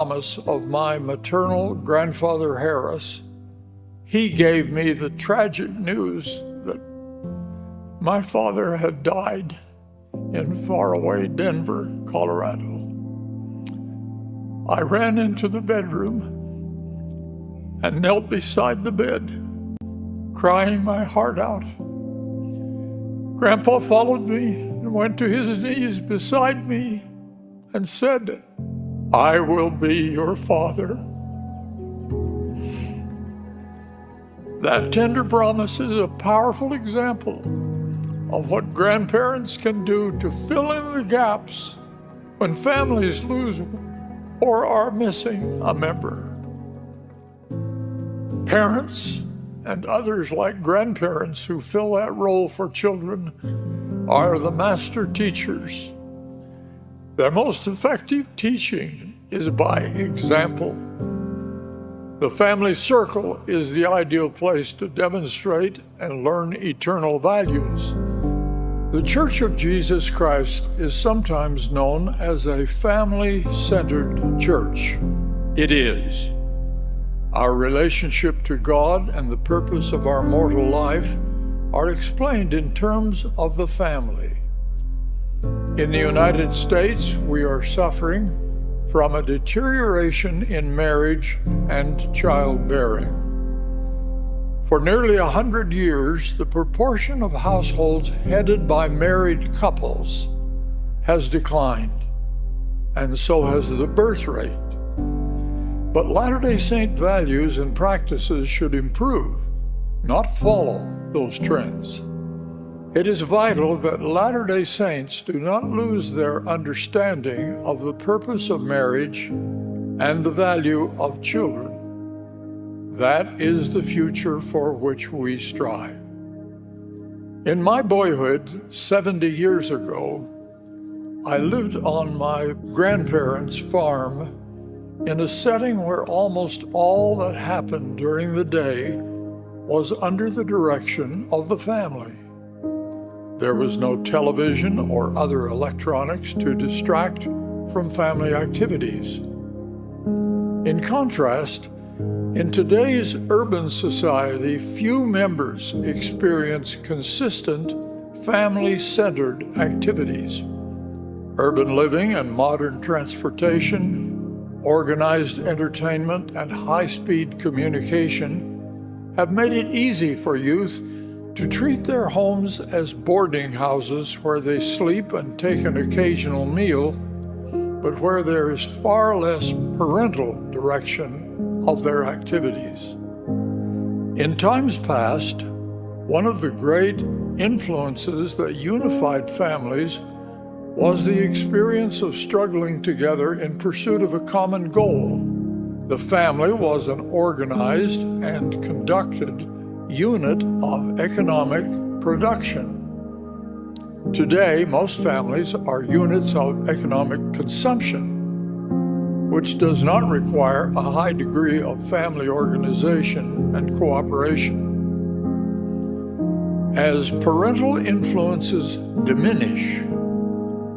promise of my maternal grandfather Harris, he gave me the tragic news that my father had died in faraway Denver, Colorado. I ran into the bedroom and knelt beside the bed, crying my heart out. Grandpa followed me and went to his knees beside me and said, "I will be your father." That tender promise is a powerful example of what grandparents can do to fill in the gaps when families lose or are missing a member. Parents and others like grandparents who fill that role for children are the master teachers. Their most effective teaching is by example. The family circle is the ideal place to demonstrate and learn eternal values. The Church of Jesus Christ is sometimes known as a family-centered church. It is. Our relationship to God and the purpose of our mortal life are explained in terms of the family. In the United States, we are suffering from a deterioration in marriage and childbearing. For nearly 100 years, the proportion of households headed by married couples has declined, and so has the birth rate. But Latter-day Saint values and practices should improve, not follow those trends. It is vital that Latter-day Saints do not lose their understanding of the purpose of marriage and the value of children. That is the future for which we strive. In my boyhood, 70 years ago, I lived on my grandparents' farm in a setting where almost all that happened during the day was under the direction of the family. There was no television or other electronics to distract from family activities. In contrast, in today's urban society, few members experience consistent family-centered activities. Urban living and modern transportation, organized entertainment, and high-speed communication have made it easy for youth to treat their homes as boarding houses where they sleep and take an occasional meal, but where there is far less parental direction of their activities. In times past, one of the great influences that unified families was the experience of struggling together in pursuit of a common goal. The family was an organized and conducted unit of economic production. Today, most families are units of economic consumption, which does not require a high degree of family organization and cooperation. As parental influences diminish,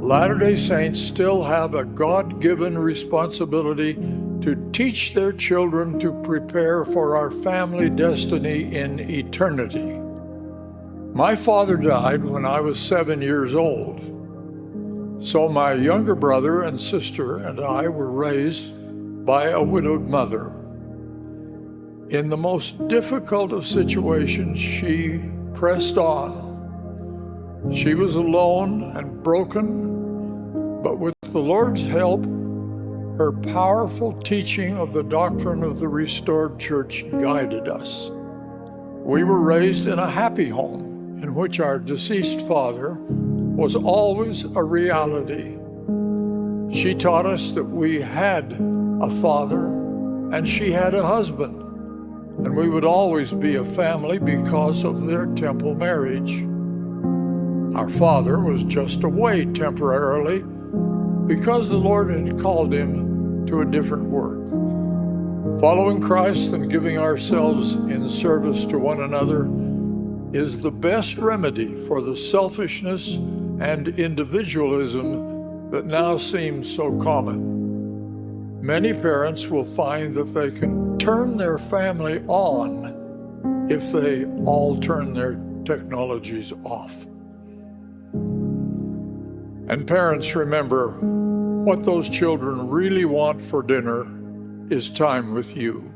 Latter-day Saints still have a God-given responsibility to teach their children to prepare for our family destiny in eternity. My father died when I was 7 years old, so my younger brother and sister and I were raised by a widowed mother. In the most difficult of situations, she pressed on. She was alone and broken, but with the Lord's help, her powerful teaching of the doctrine of the restored church guided us. We were raised in a happy home in which our deceased father was always a reality. She taught us that we had a father and she had a husband, and we would always be a family because of their temple marriage. Our father was just away temporarily because the Lord had called him to a different work. Following Christ and giving ourselves in service to one another is the best remedy for the selfishness and individualism that now seems so common. Many parents will find that they can turn their family on if they all turn their technologies off. And parents, remember, what those children really want for dinner is time with you.